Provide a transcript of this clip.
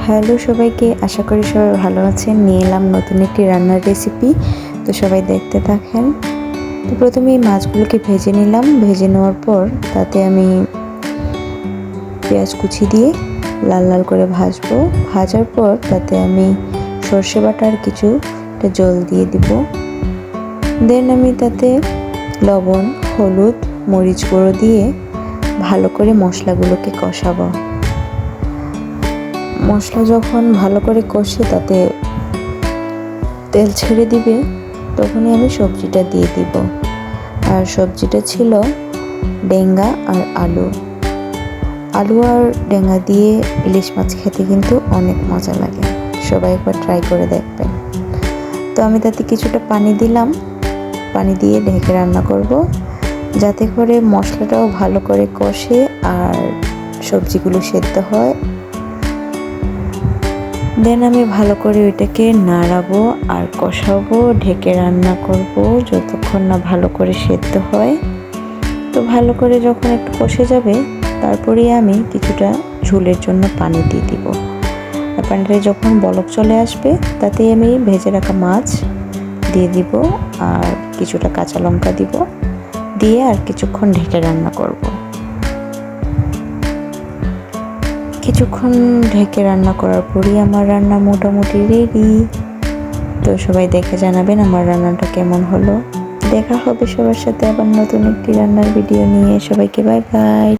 Hello সবাইকে, আশা করি সবাই ভালো আছেন। নিয়ে এলাম নতুন একটি রান্নার রেসিপি, তো সবাই দেখতে থাকেন। তো প্রথমে এই মাছগুলোকে ভেজে নিলাম। ভেজে নেওয়ার পর তাতে আমি পেঁয়াজ কুচি দিয়ে লাল লাল করে ভাজবো। ভাজার পর তাতে আমি সর্ষে বাটা আর কিছুটা জল দিয়ে দিব। দেন আমি তাতে লবণ, হলুদ, মরিচ গুঁড়ো দিয়ে ভালো করে মশলাগুলোকে কষাবো। মশলা যখন ভালো করে কষে তাতে তেল ছেড়ে দিবে, তখনই আমি সবজিটা দিয়ে দিব। আর সবজিটা ছিল ডেঙ্গা আর আলু। আলু আর ডেঙ্গা দিয়ে ইলিশ মাছ খেতে কিন্তু অনেক মজা লাগে, সবাই একবার ট্রাই করে দেখবেন। তো আমি তাতে কিছুটা পানি দিলাম, পানি দিয়ে ঢেকে রান্না করব, যাতে করে মশলাটাও ভালো করে কষে আর সবজিগুলো সেদ্ধ হয়। দেন আমি ভালো করে ওইটাকে নাড়াবো আর কষাবো, ঢেকে রান্না করব যতক্ষণ না ভালো করে সেদ্ধ হয়। তো ভালো করে যখন একটু কষে যাবে, তারপরেই আমি কিছুটা ঝোলের জন্য পানি দিয়ে দিব। আর পানিটা যখন বলক চলে আসবে, তাতেই আমি ভেজে রাখা মাছ দিয়ে দিব আর কিছুটা কাঁচা লঙ্কা দিব, দিয়ে আর কিছুক্ষণ ঢেকে রান্না করব। কিছুক্ষণ ঢেকে রান্না করার পরই আমার রান্না মোটামুটি রেডি। তো সবাই দেখে জানাবেন আমার রান্নাটা কেমন হলো। দেখা হবে সবার সাথে আবার নতুন একটি রান্নার ভিডিও নিয়ে। সবাইকে বাই বাই।